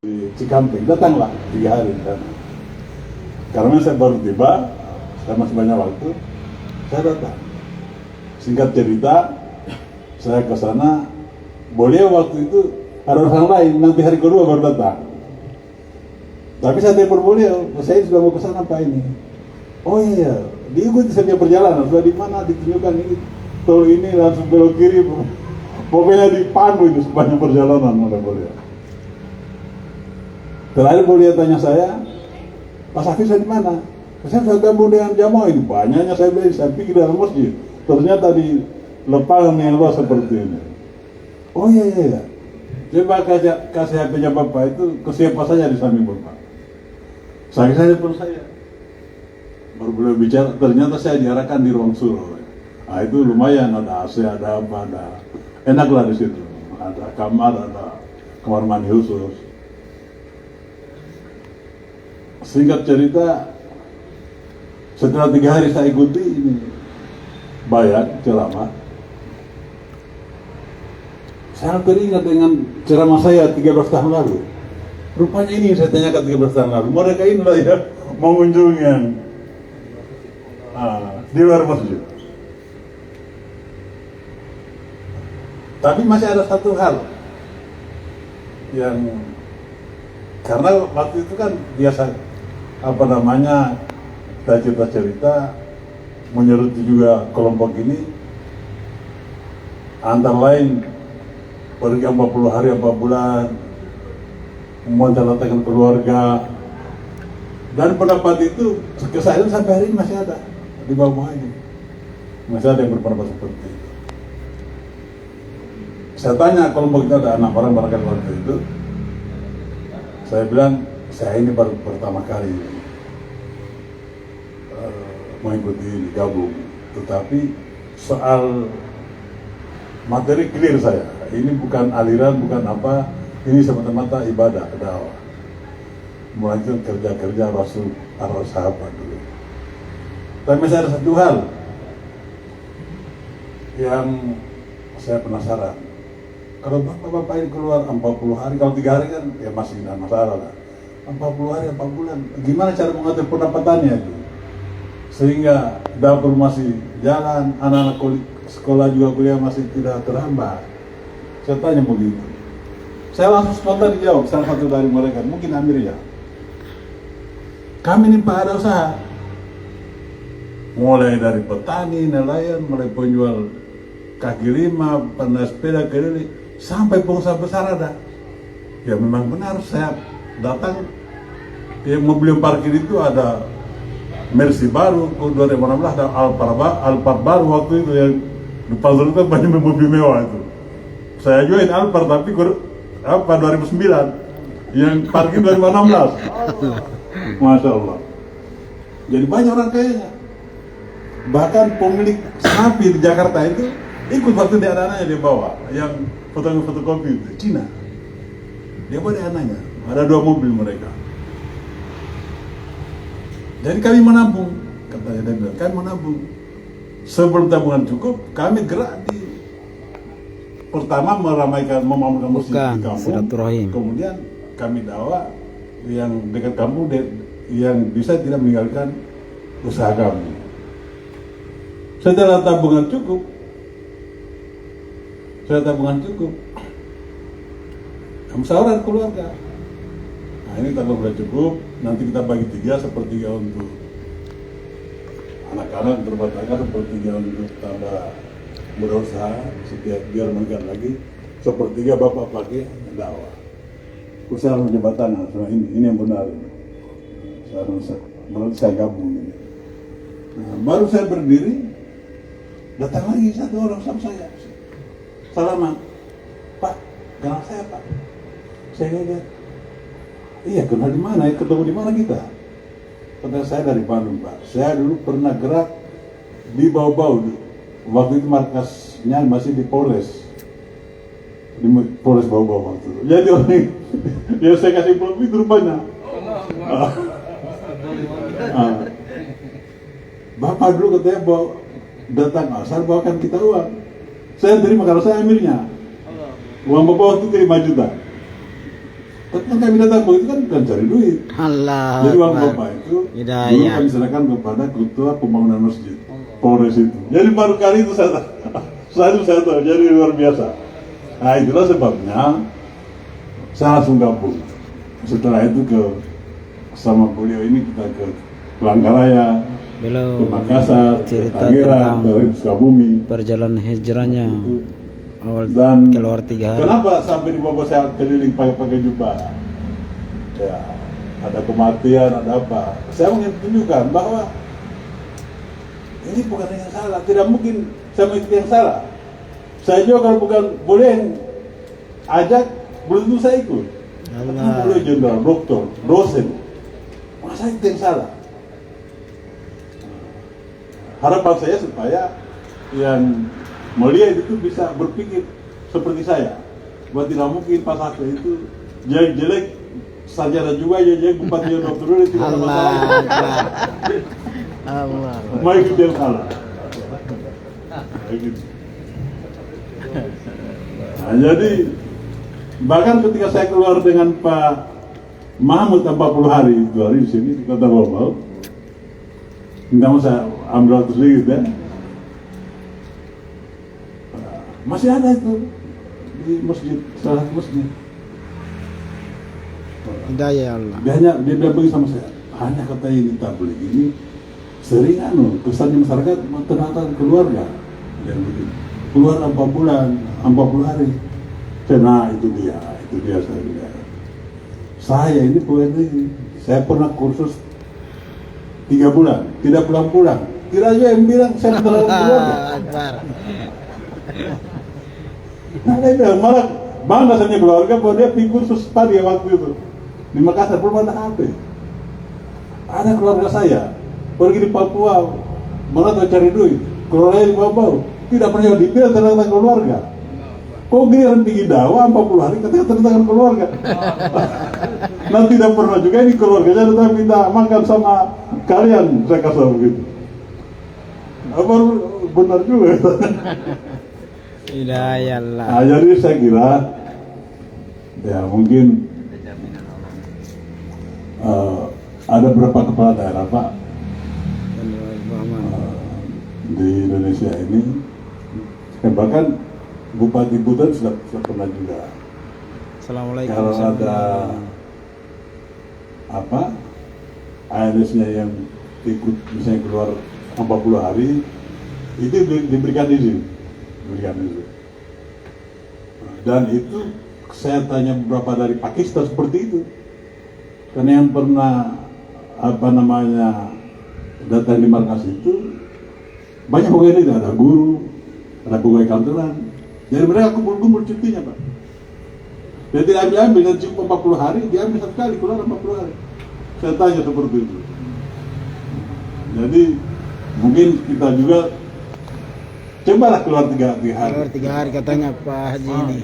di Cikampek, datanglah 3 hari di sana. Karena saya baru tiba, saya masih banyak waktu, saya datang. Singkat cerita, saya ke sana, beliau waktu itu ada orang lain, nanti hari kedua baru datang. Tapi saya telepon beliau, saya sudah mau ke sana Pak ini. Oh iya, diikuti saja perjalanan, sudah di mana ditunjukkan ini, tol ini langsung belok kiri, pokoknya dipandu itu sepanjang perjalanan oleh beliau. Terakhir beliau tanya saya, Pak Safir saya di mana? Saya sudah gabung dengan jamaah ini, banyaknya saya beli, saya pikir dalam masjid. Ternyata di lapangan yang luas seperti ini. Oh iya iya iya. Coba kasih HP-nya Bapak itu ke siapa saja di samping Bapak. Saya pun saya. Baru beliau bicara, ternyata saya diarahkan di ruang suruh. Nah itu lumayan, ada AC, ada apa, ada enaklah di situ. Ada kamar mandi khusus. Singkat cerita, setelah 3 hari saya ikuti ini bayar ceramah. Saya teringat dengan ceramah saya 13 tahun lalu. Rupanya ini yang saya tanyakan 13 tahun lalu. Mereka inilah ya mengunjungi yang di luar masjid. Tapi masih ada satu hal yang karena waktu itu kan biasa saya cerita menyeruti juga kelompok ini, antara lain pergi 40 hari 4 bulan, mencatatkan keluarga, dan pendapat itu kesadaran sampai hari ini masih ada di bawah ini, masih ada yang berpendapat seperti itu. Saya tanya kelompok itu ada 6 orang barangkali waktu itu, saya bilang saya ini baru pertama kali mengikuti gabung, tetapi soal materi clear saya. Ini bukan aliran, bukan apa, ini semata-mata ibadah, dakwah. Melanjutkan kerja-kerja Rasul para sahabat dulu. Tapi masih ada satu hal yang saya penasaran. Kalau bapak-bapak ini keluar 40 hari, kalau 3 hari kan ya masih tidak masalah lah. 40 hari, 4 bulan, gimana cara mengatur pendapatannya itu? Sehingga dapur masih jalan, anak-anak sekolah juga kuliah masih tidak terhambat. Saya tanya begitu. Saya langsung spontan dijawab, salah satu dari mereka, mungkin Amir ya. Kami ini Pak ada usaha. Mulai dari petani, nelayan, mulai penjual kaki lima, pandai sepeda, keliling, sampai pengusaha besar ada. Ya memang benar, saya datang, yang mobil parkir itu ada Mercy baru, 2016 ada Alphard baru waktu itu yang di pasar itu banyak mobil mewah itu. Saya join Alphard tapi 2009, yang parkir 2016. Masya Allah. Jadi banyak orang kayaknya. Bahkan pemilik sapi di Jakarta itu ikut waktu di anak-anaknya dia bawa, yang fotokopi itu Cina. Dia bawa anaknya, ada 2 mobil mereka. Jadi kami menabung, katanya dia bilang, kami menabung. Sebelum tabungan cukup, kami gerak di pertama meramaikan masjid di kampung, kemudian kami dakwah yang dekat kampung yang bisa tidak meninggalkan usaha kami. Setelah tabungan cukup, musyawarah keluarga. Nah ini tabungan sudah cukup, nanti kita bagi 3, sepertiga untuk anak-anak berbuat tangga, sepertiga untuk tambah berusaha, setiap biar meningkat lagi, sepertiga bapak pakai dakwah. Usaha jembatan, ini yang benar. Berarti saya gabung ini. Nah, baru saya berdiri, datang lagi satu orang sama saya. Salaman, Pak, kenal saya Pak. Saya lihat, iya kenal di mana? Ketemu di mana kita? Kata saya dari Bandung Pak. Saya dulu pernah gerak di Bau-Bau. Waktu itu markasnya masih di Polres. Di Polres Bau-Bau waktu itu. Jadi orang yang saya kasih peluk itu rupanya. Bapak dulu katanya datang asal bawakan kita uang. Saya terima, kalau saya amirnya. Uang bapak waktu itu 5 juta. Tapi kan kami datang begitu kan bukan cari duit. Allah. Jadi uang bapak itu dulu Hidayah. kami serahkan kepada ketua pembangunan masjid Polres itu. Jadi baru kali itu saya tahu, jadi luar biasa. Nah itulah sebabnya saya langsung gabung. Setelah itu sama beliau ini kita ke Palangkaraya, ke Belum Makassar, ke cerita Tangerang, ke tentang Sukabumi. perjalanan hijrahnya awal Dan keluar 3 hari. kenapa sampai di bawah saya keliling pakai jubah? Ya, ada kematian, ada apa? Saya ingin tunjukkan bahwa ini bukan yang salah, tidak mungkin saya mengikuti yang salah. Saya juga kalau bukan boleh yang ajak, belum tentu saya ikut. Allah. Boleh jenderal, doktor, dosen, masa itu yang salah? Harapan saya supaya yang melihat itu bisa berpikir seperti saya. Buat tidak mungkin Pak Sakti itu jelek-jelek sarjana juga jelek bupati yang dokter dulu tidak ada masalah. Allah. Mau ikut yang salah. Begitu. Nah, jadi bahkan ketika saya keluar dengan Pak Mahmud 40 hari itu hari di sini di Kota Bau, nggak mau saya ambil waktu sedikit ya. Masih ada itu di masjid, salah satu masjid. Hidayah Allah. Dia bilang begini sama saya, hanya kata ini tabligh ini sering kesannya masyarakat ternyata keluarga yang begini. Keluar 4 bulan, 40 hari. Nah itu dia saya bilang. Saya ini PNI, saya pernah kursus 3 bulan, tidak pulang-pulang. Kira aja yang bilang saya terlalu keluarga. Nah dia bilang malah bangga sama keluarga bahwa dia pergi kursus pagi waktu itu di Makassar, belum ada HP. Ada keluarga saya pergi di Papua, mana cari duit, keluarga di Papua, tidak pernah dipilih tentang keluarga. Kok giliran tinggi dakwah 40 hari ketika tentang keluarga. Nah tidak pernah juga ini keluarganya datang minta makan sama kalian, saya kasih begitu. Apa benar juga? Hidayah Allah. Nah, jadi saya kira ya mungkin ada beberapa kepala daerah Pak di Indonesia ini, bahkan Bupati Buton sudah pernah juga. Assalamualaikum. Kalau ada apa ARS-nya yang ikut misalnya keluar 40 hari itu diberikan izin. Dan itu saya tanya beberapa dari Pakistan seperti itu, karena yang pernah datang di markas itu banyak pegawai itu, ada guru, ada pegawai kantoran, jadi mereka kumpul-kumpul cutinya Pak. Dia tidak ambil dan cukup 40 hari, dia ambil 1 kali keluar 40 hari. Saya tanya seperti itu. Jadi mungkin kita juga cobalah keluar 3 hari. Keluar 3 hari katanya Pak Haji ini.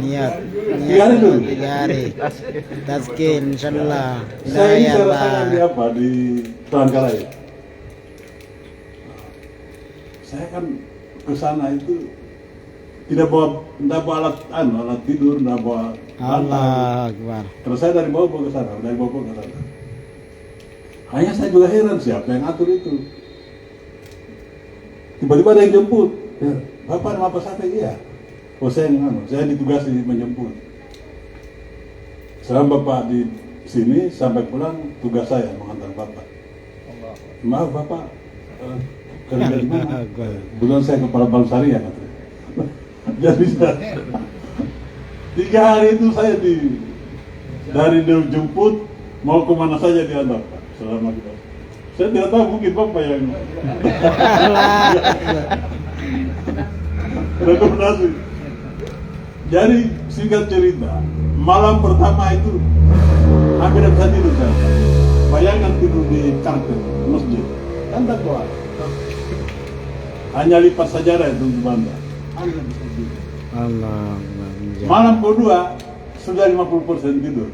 Niat 3 hari dulu. 3 hari. Tazkir insyaallah. Saya ini Hidayah saya rasakan di Allah. di Palangkaraya. Saya kan ke sana itu tidak bawa alat tidur, tidak bawa bantal. Allah Akbar. Terus saya dari bawah ke sana, dari bawah ke sana. Hanya saya juga heran siapa yang atur itu. Tiba-tiba ada yang jemput. Ya, Bapak nama apa sampai iya? Oh saya ditugasi menjemput. Selama Bapak di sini sampai pulang tugas saya mengantar Bapak. Maaf Bapak, kerja di mana? Kebetulan saya kepala Bank Syariah katanya. Jadi 3 hari itu saya dari jemput mau kemana saja diantar Pak, selama kita. Saya tidak tahu mungkin Bapak yang rekomendasi. Jadi singkat cerita, malam pertama itu hampir bisa tidur saya. Bayangkan tidur di karpet masjid, kan tak kuat. Hanya lipat sajadah itu untuk banda. Allah. Malam kedua sudah 50% tidur.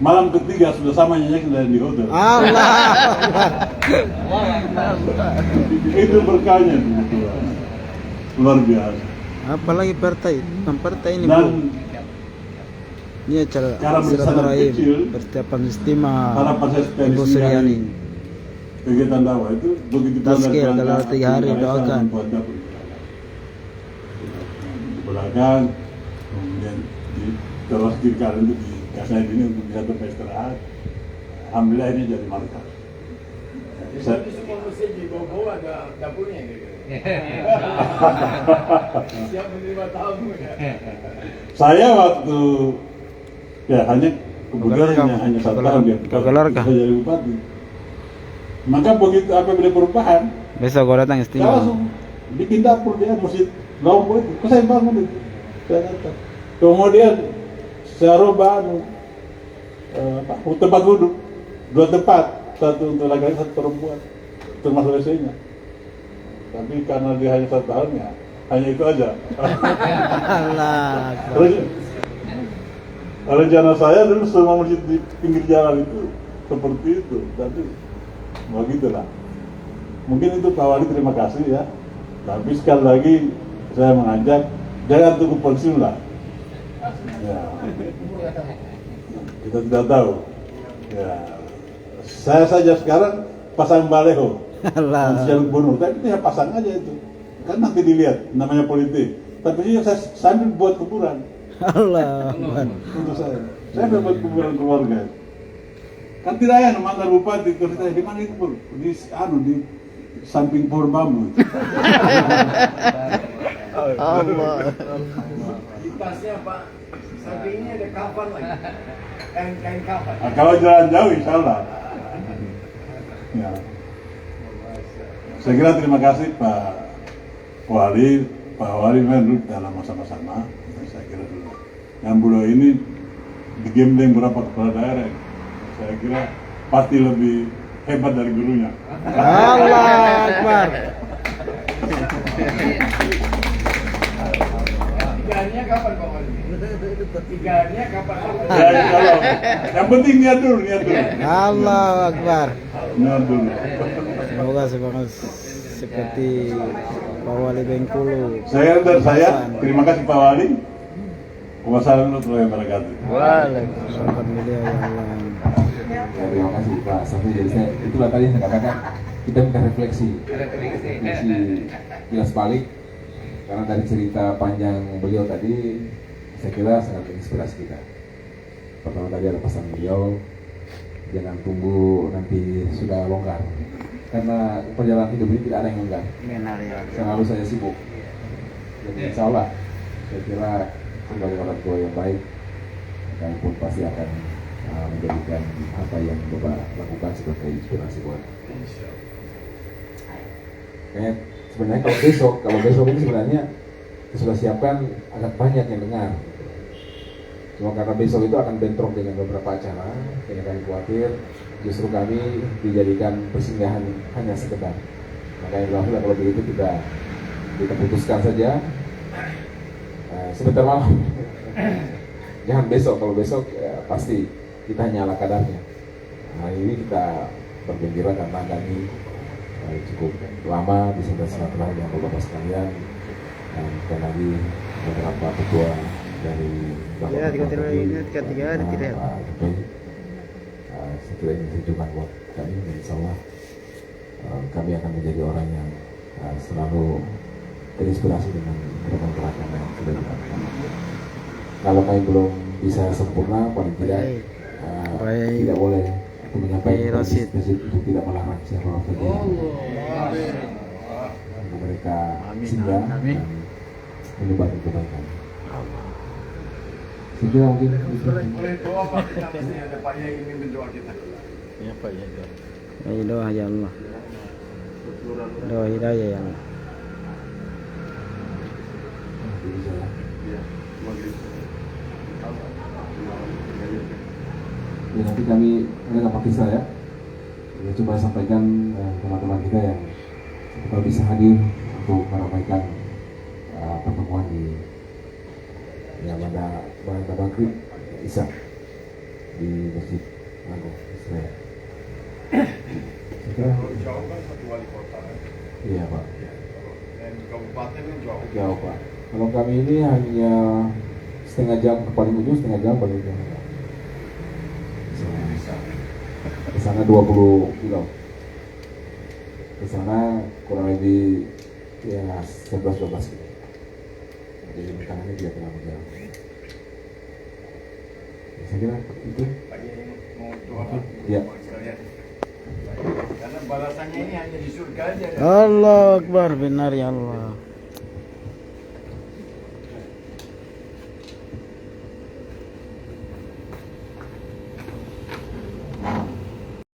Malam ketiga sudah sama nyenyak dari di hotel. Allah. Itu berkahnya itu. Luar biasa. Apalagi partai ini Dan Bu. Ini acara Cara berkesan silaturahim kecil. persiapan istimewa Harapan saya supaya Ibu di sini hari Suryani. kegiatan dakwah itu begitu Tazkir dalam 3 hari doakan. membuat dapur di belakang, kemudian di terus kiri kanan itu dikasih ini untuk bisa tempat istirahat. Alhamdulillah ini jadi markas. Saya- Di semua masjid di bawah ada dapurnya gitu. Siap menerima tamu ya. Saya waktu ya hanya kebetulan Kegelar, hanya 1 kegelar, tahun dia kegelar kah? bisa jadi bupati. Maka begitu apabila perubahan, Besok gua datang saya istimewa. langsung bikin dapur dia masjid Lawang itu, saya bangun itu, saya datang. Kemudian saya rubah tempat duduk, 2 tempat, 1 untuk laki-laki, 1 perempuan, termasuk WC-nya. Tapi karena dia hanya 1 tahun ya, hanya itu aja. Allah. Rencana saya dulu semua masjid di pinggir jalan itu seperti itu, tapi begitulah. Mungkin itu Pak Wali, terima kasih ya. Tapi sekali lagi saya mengajak jangan tunggu pensiun lah. Ya. Kita tidak tahu. Ya. Saya saja sekarang pasang baleho, Allah. jalur gubernur, tapi itu ya pasang aja itu. Kan nanti dilihat, namanya politik. Tapi ini saya sambil buat kuburan Allah. untuk saya. Saya dapat kuburan keluarga. Kan tidak ya mantan bupati terus saya di mana itu Bro? Di samping pohon bambu. Allah. Di tasnya Pak, sampingnya ada kafan lagi. Kain kafan. Nah, kalau jalan jauh insya Allah. Ya. Saya kira terima kasih Pak Wali. Pak Wali memang dulu dalam masa-masa saya kira dulu. Yang beliau ini digembleng berapa kepala daerah. Saya kira pasti lebih hebat dari gurunya. Allah Akbar. Tiganya kapan Pak Wali? Tiganya kapan? Ya, kalau yang penting niat dulu. Allah Akbar. Niat dulu. Semoga seperti Pak Wali Bengkulu. Saya dari saya, terima kasih Pak Wali. Wassalamualaikum warahmatullahi wabarakatuh. Waalaikumsalam ya Allah. Ya, terima kasih Pak Safi. Jadi itulah tadi saya katakan kita minta refleksi kilas balik karena dari cerita panjang beliau tadi saya kira sangat menginspirasi kita. Pertama tadi ada pesan beliau, jangan tunggu nanti sudah longgar karena perjalanan hidup ini tidak ada yang longgar, Benar ya. selalu saya sibuk. Jadi insya Allah saya kira sebagai orang tua yang baik kami pun pasti akan menjadikan apa yang Bapak lakukan sebagai inspirasi buat. Kayaknya sebenarnya kalau besok ini sebenarnya kita sudah siapkan agak banyak yang dengar. Cuma karena besok itu akan bentrok dengan beberapa acara, kayaknya kami khawatir justru kami dijadikan persinggahan hanya sekedar. Makanya kalau begitu kita putuskan saja sebentar malam. Jangan besok, kalau besok ya, pasti kita hanya ala kadarnya. Nah ini kita bergembira karena kami cukup lama di sebelah silaturahmi dengan Bapak sekalian dan kita lagi beberapa ketua dari Bapak Ya, tiga ada tidak. setelah ini tujuan buat kami, insya Allah kami akan menjadi orang yang selalu terinspirasi dengan gerakan-gerakan yang sudah dilakukan. Kalau kami belum bisa sempurna, paling tidak Baik. tidak boleh untuk menyampaikan Rasid. untuk tidak melarang siapa saja untuk mereka singgah dan menyebarkan kebaikan. Saya kira mungkin itu. Boleh doa Pak, kita masih ada Pak yang ingin mendoa kita. Ya doa ya Allah. Doa hidayah ya Allah. Ya, nanti kami ada Pakistan ya. Ya, coba sampaikan teman-teman kita yang kalau bisa hadir untuk meramaikan pertemuan di pada maghrib Isya di Masjid Agung Israel. Jauh kan satu wali kota. Iya Pak. Dan kabupaten kan jauh. Jauh Pak. Kalau kami ini hanya setengah jam ke paling ujung, setengah jam paling ujung. Ke sana 20 kilo. Ke sana kurang lebih ya 11-12 kilo. Jadi tangannya dia terlalu jauh. Saya kira itu. Pagi ini mau doa. Ya. Sekalian. Karena balasannya ini hanya di surga aja. Allah Akbar, benar ya Allah.